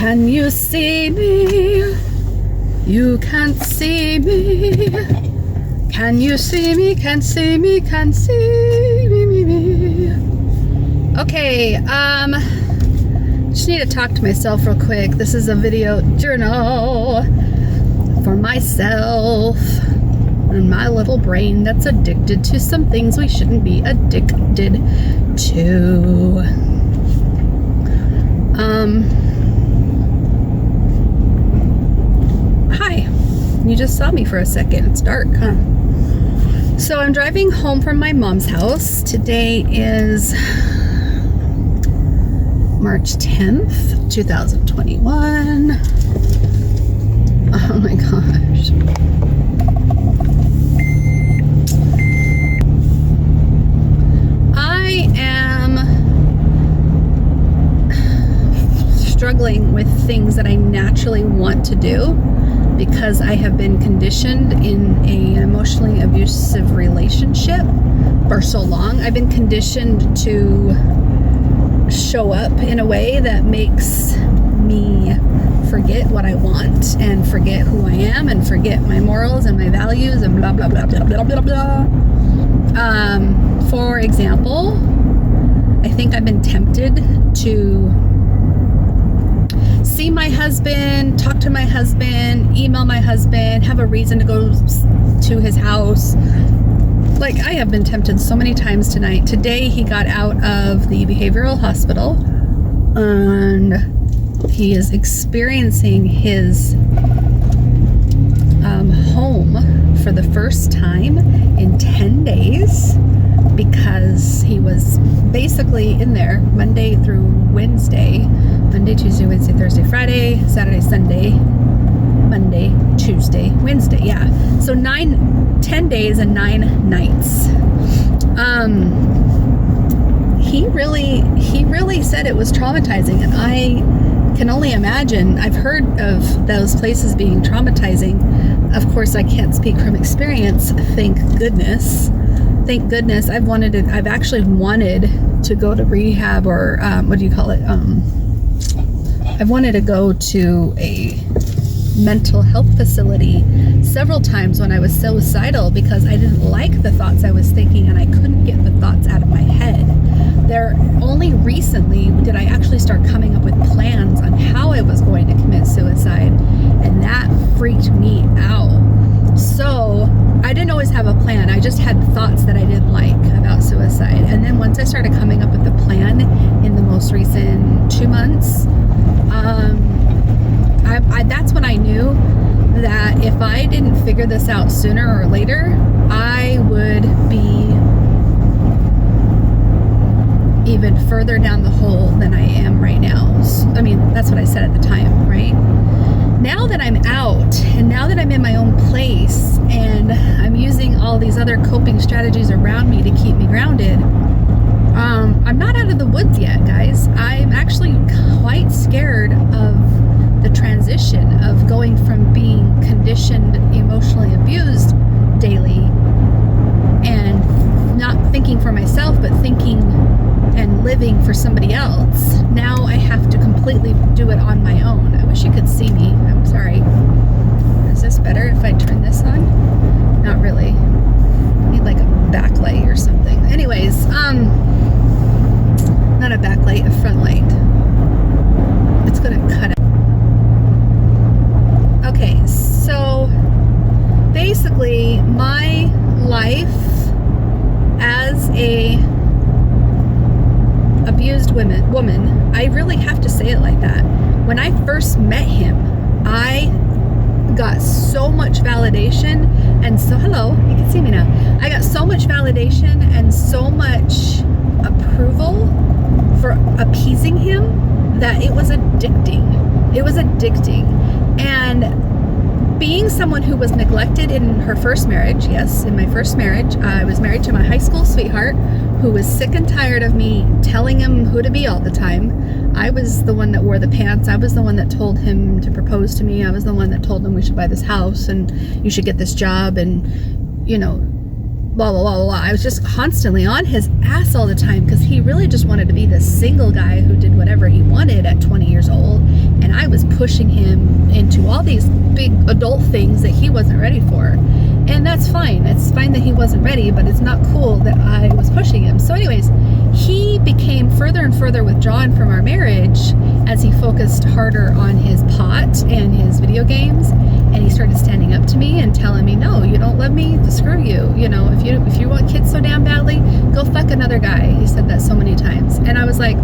Can you see me? You can't see me. Can you see me? Can see me? Can see me. Okay, just need to talk to myself real quick. This is a video journal for myself and my little brain that's addicted to some things we shouldn't be addicted to. Hi. You just saw me for a second. It's dark, huh? So I'm driving home from my mom's house. Today is March 10th, 2021. Oh my gosh. I am struggling with things that I naturally want to do because I have been conditioned in an emotionally abusive relationship for so long. I've been conditioned to show up in a way that makes me forget what I want and forget who I am and forget my morals and my values and blah, blah, blah, blah, blah, blah, blah. For example, I think I've been tempted to see my husband, talk to my husband, email my husband, have a reason to go to his house. Like, I have been tempted so many times tonight. Today he got out of the behavioral hospital and he is experiencing his home for the first time in 10 days because he was basically in there Monday through Wednesday. Monday, Tuesday, Wednesday, Thursday, Friday, Saturday, Sunday, Monday, Tuesday, Wednesday. Yeah. So 10 days and 9 nights. He really said it was traumatizing, and I can only imagine. I've heard of those places being traumatizing. Of course, I can't speak from experience. Thank goodness. Thank goodness. I've actually wanted to go to rehab, or what do you call it? I've wanted to go to a mental health facility several times when I was suicidal because I didn't like the thoughts I was thinking and I couldn't get the thoughts out of my head. Only recently did I actually start coming up with plans on how I was going to commit suicide, and that freaked me out. So I didn't always have a plan. I just had thoughts that I didn't like about suicide. And then once I started coming up with the plan in the most recent 2 months, that's when I knew that if I didn't figure this out sooner or later, I would be even further down the hole than I am right now. I mean, that's what I said at the time, right? Now that I'm out and now that I'm in my own place and I'm using all these other coping strategies around me to keep me grounded, I'm not out of the woods yet, guys. I'm actually quite scared of the transition of going from being conditioned, emotionally abused daily and not thinking for myself, but thinking and living for somebody else. Now I have to completely do it on my own. I wish you could see me. I'm sorry. Is this better if I turn this on? Not really. I need like a backlight or something. Anyways, not a backlight, a front light. It's gonna cut out. Okay, so basically my life as a abused woman, I really have to say it like that. When I first met him, I got so much validation and so, hello, you can see me now. I got so much validation and so much approval for appeasing him that it was addicting. It was addicting. And being someone who was neglected in her first marriage, yes, in my first marriage, I was married to my high school sweetheart who was sick and tired of me telling him who to be all the time. I was the one that wore the pants. I was the one that told him to propose to me. I was the one that told him we should buy this house and you should get this job and, you know, blah, blah, blah, blah. I was just constantly on his ass all the time because he really just wanted to be this single guy who did whatever he wanted at 20 years old. And I was pushing him into all these big adult things that he wasn't ready for. And that's fine. It's fine that he wasn't ready, but it's not cool that I was pushing him. So anyways, he became further and further withdrawn from our marriage as he focused harder on his pot and his video games. And he started standing up to me and telling me, no, you don't love me, screw you. You know, if you want kids so damn badly, go fuck another guy. He said that so many times. And I was like,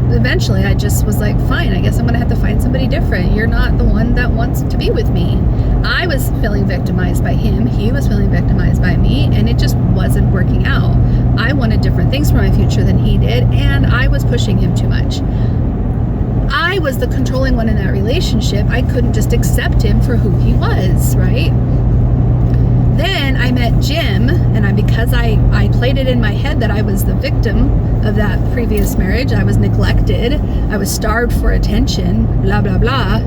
eventually I just was like, fine, I guess I'm gonna have to find somebody different. You're not the one that wants to be with me. I was feeling victimized by him, he was feeling victimized by me, and it just wasn't working out. I wanted different things for my future than he did, and I was pushing him too much. I was the controlling one in that relationship. I couldn't just accept him for who he was, right? Then I met Jim, and because I played it in my head that I was the victim of that previous marriage. I was neglected. I was starved for attention, blah, blah, blah.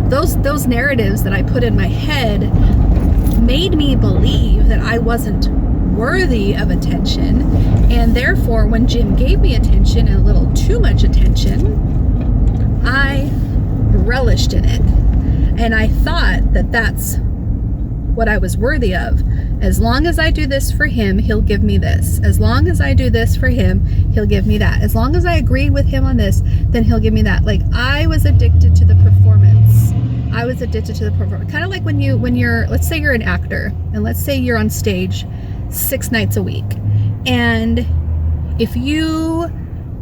Those narratives that I put in my head made me believe that I wasn't worthy of attention. And therefore, when Jim gave me attention, and a little too much attention, I relished in it. And I thought that that's what I was worthy of. As long as I do this for him, he'll give me this. As long as I do this for him, he'll give me that. As long as I agree with him on this, then he'll give me that. Like, I was addicted to the performance. I was addicted to the performance. Kind of like when you're, let's say you're an actor, and let's say you're on stage 6 nights a week. And if you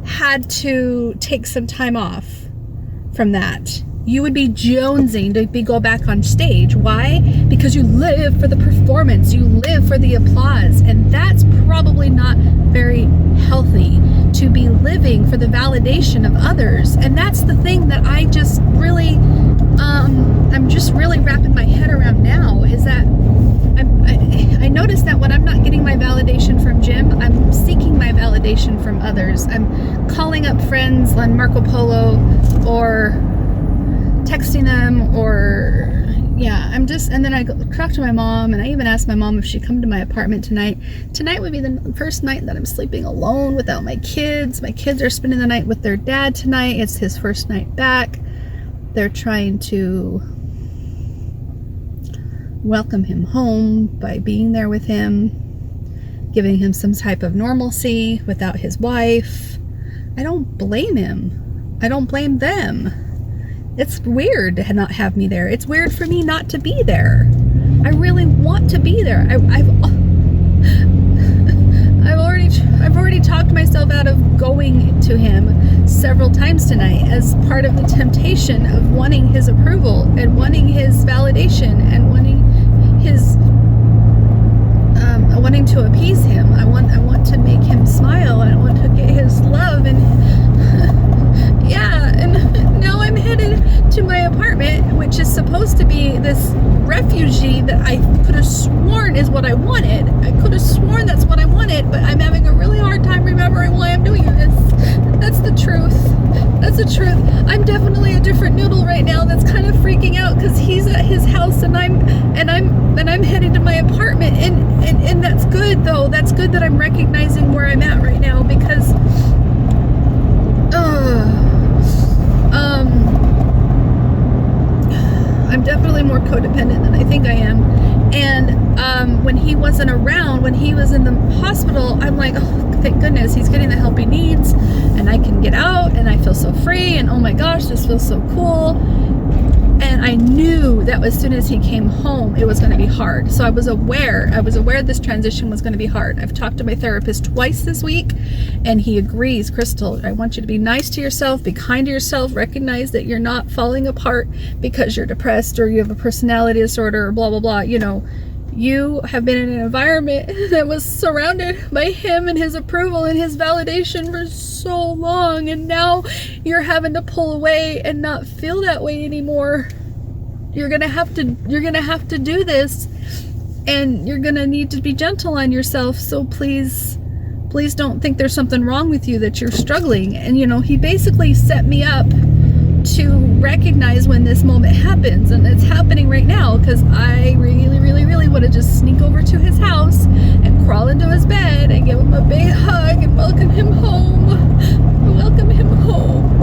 had to take some time off from that, you would be jonesing to go back on stage. Why? Because you live for the performance. You live for the applause. And that's probably not very healthy, to be living for the validation of others. And that's the thing that I just really, I'm just really wrapping my head around now, is that I noticed that when I'm not getting my validation from Jim, I'm seeking my validation from others. I'm calling up friends on Marco Polo, or texting them, or yeah, and then I talk to my mom, and I even asked my mom if she'd come to my apartment tonight. Tonight would be the first night that I'm sleeping alone without my kids. My kids are spending the night with their dad tonight. It's his first night back. They're trying to welcome him home by being there with him, giving him some type of normalcy without his wife. I don't blame him. I don't blame them. It's weird to not have me there. It's weird for me not to be there. I really want to be there. I've already talked myself out of going to him several times tonight as part of the temptation of wanting his approval and wanting his validation and wanting wanting to appease him. I want to make him smile. I want to get his love, and yeah, and now I'm headed to my apartment, which is supposed to be this refugee that I could have sworn is what I wanted. I could have sworn that's what I wanted, but I'm having a really hard time remembering why I'm doing this. That's the truth. That's the truth. I'm definitely a different noodle right now that's kind of freaking out because he's at his house and I'm heading to my apartment, and that's good though. That's good that I'm recognizing where I'm at right now, because I'm definitely more codependent than I think I am. And when he wasn't around, when he was in the hospital, I'm like, oh, thank goodness he's getting the help he needs, and I can get out, and I feel so free, and oh my gosh, this feels so cool. And I knew that as soon as he came home, it was going to be hard. So I was aware this transition was going to be hard. I've talked to my therapist twice this week, and he agrees. Crystal, I want you to be nice to yourself, be kind to yourself, recognize that you're not falling apart because you're depressed or you have a personality disorder or blah, blah, blah. You know, you have been in an environment that was surrounded by him and his approval and his validation for so long, and now you're having to pull away and not feel that way anymore. You're gonna have to do this, and you're gonna need to be gentle on yourself. So please don't think there's something wrong with you, that you're struggling. And you know, he basically set me up to recognize when this moment happens, and it's happening right now because I really, really, really want to just sneak over to his house and crawl into his bed and give him a big hug and welcome him home. Welcome him home.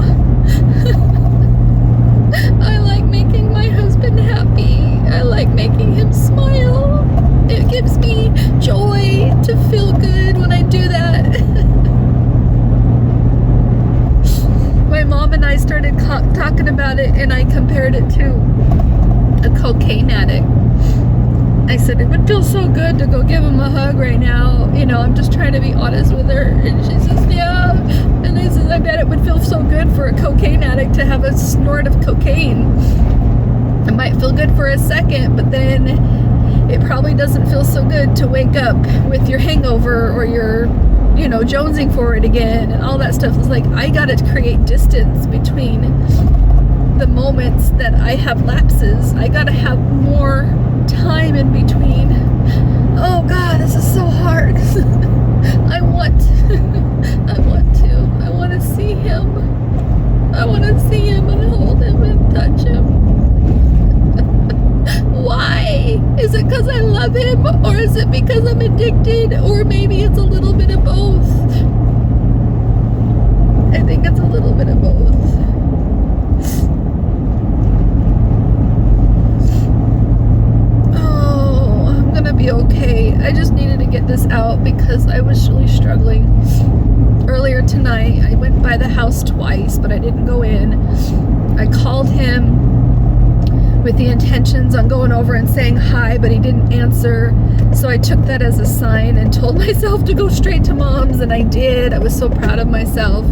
I like making my husband happy. I like making him smile. It gives me joy to feel good when I do that. My mom and I started talking about it, and I compared it to a cocaine addict. I said it would feel so good to go give him a hug right now. You know, I'm just trying to be honest with her. And she says, yeah. And I said, I bet it would feel so good for a cocaine addict to have a snort of cocaine. It might feel good for a second, but then it probably doesn't feel so good to wake up with your hangover or your, you know, jonesing for it again and all that stuff. It's like, I gotta create distance between the moments that I have lapses. I gotta have more time in between. Oh God, this is so hard. I want to see him. I want to see him and hold him and touch him. Why? Is it because I love him, or is it because I'm addicted, or maybe it's a little bit of both? I think it's a little bit of both. Oh, I'm gonna be okay. I just needed to get this out because I was really struggling. Earlier tonight, I went by the house twice, but I didn't go in. I called him with the intentions on going over and saying hi, but he didn't answer. So I took that as a sign and told myself to go straight to Mom's, and I did. I was so proud of myself.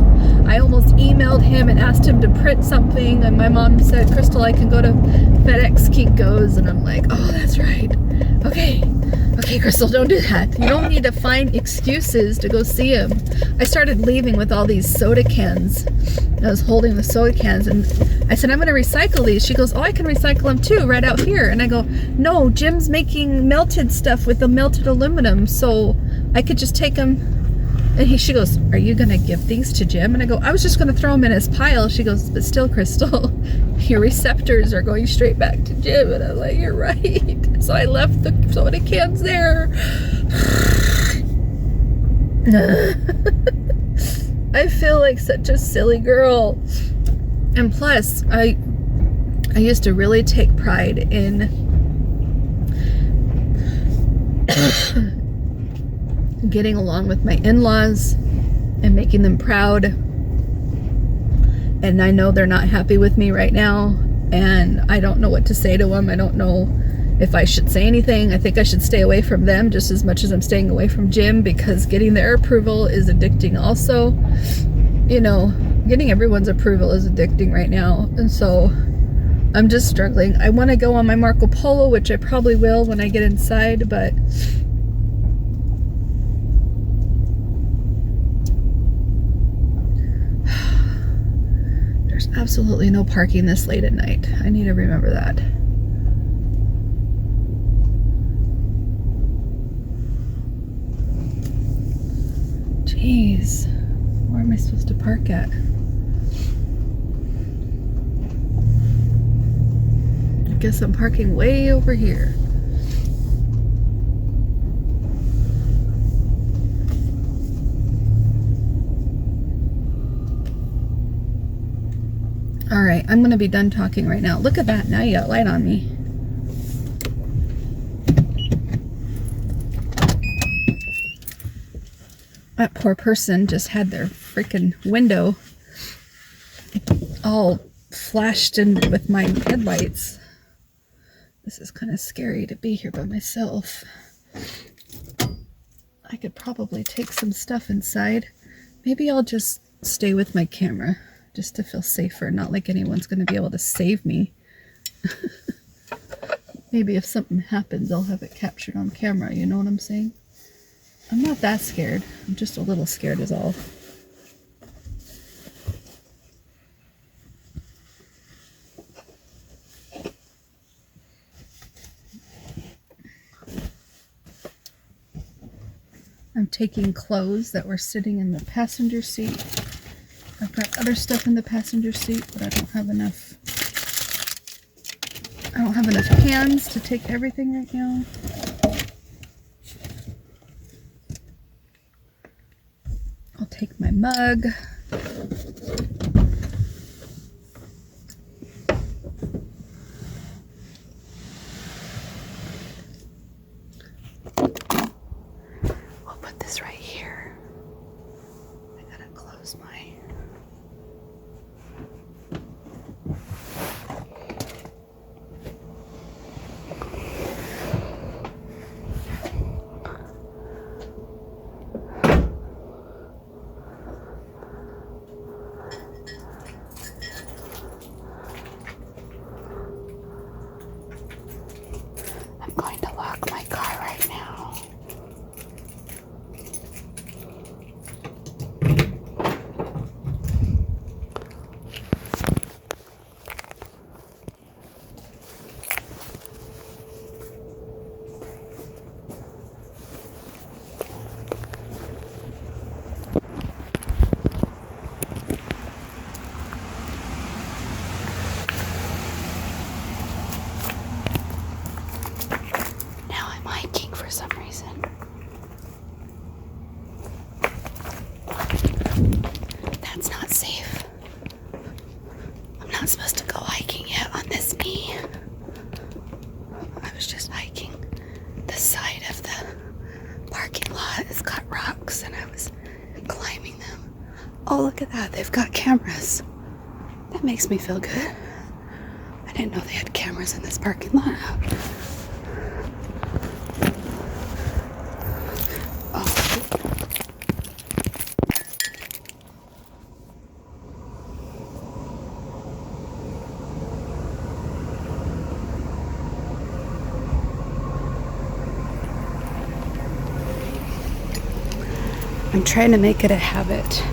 I almost emailed him and asked him to print something, and my mom said, Crystal, I can go to FedEx Kinko's, and I'm like, oh, that's right. Okay, Crystal, don't do that. You don't need to find excuses to go see him. I started leaving with all these soda cans. I was holding the soda cans, and I said, I'm going to recycle these. She goes, oh, I can recycle them too, right out here. And I go, no, Jim's making melted stuff with the melted aluminum, so I could just take them. And she goes, are you going to give these to Jim? And I go, I was just going to throw them in his pile. She goes, but still, Crystal, your receptors are going straight back to Jim. And I'm like, you're right. So I left the soda cans there. I feel like such a silly girl. And plus, I used to really take pride in getting along with my in-laws and making them proud. And I know they're not happy with me right now, and I don't know what to say to them. I don't know if I should say anything. I think I should stay away from them just as much as I'm staying away from Jim, because getting their approval is addicting also. You know, getting everyone's approval is addicting right now. And so I'm just struggling. I want to go on my Marco Polo, which I probably will when I get inside, but there's absolutely no parking this late at night. I need to remember that. Jeez, where am I supposed to park at? I guess I'm parking way over here. All right, I'm gonna be done talking right now. Look at that, now you got light on me. That poor person just had their freaking window all flashed in with my headlights. This is kind of scary to be here by myself. I could probably take some stuff inside. Maybe I'll just stay with my camera just to feel safer. Not like anyone's going to be able to save me. Maybe if something happens, I'll have it captured on camera. You know what I'm saying? I'm not that scared. I'm just a little scared is all. I'm taking clothes that were sitting in the passenger seat I've got other stuff in the passenger seat, but I don't have enough. I don't have enough hands to take everything right now. I'll take my mug. We'll put this right here. I gotta close my... I'm going to lock my car right now. For some reason. That's not safe. I'm not supposed to go hiking yet on this knee. I was just hiking the side of the parking lot. It's got rocks and I was climbing them. Oh, look at that. They've got cameras. That makes me feel good. I didn't know they had cameras in this parking lot. I'm trying to make it a habit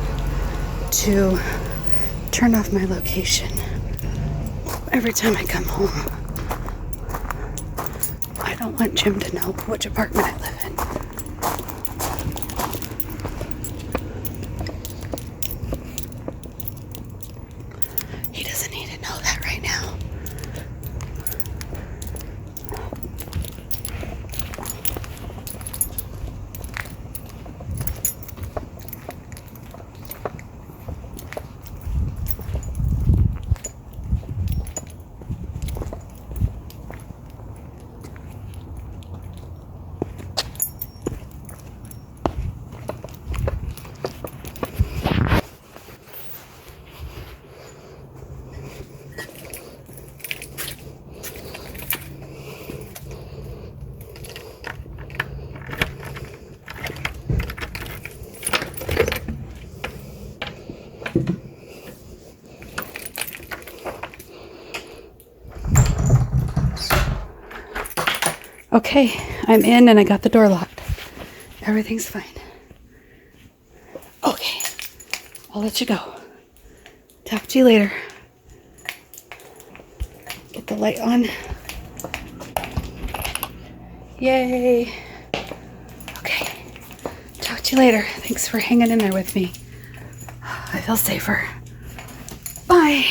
to turn off my location every time I come home. I don't want Jim to know which apartment I live in. He doesn't need to know that right now. Okay, I'm in and I got the door locked. Everything's fine. Okay, I'll let you go. Talk to you later. Get the light on. Yay. Okay, talk to you later. Thanks for hanging in there with me. I feel safer. Bye.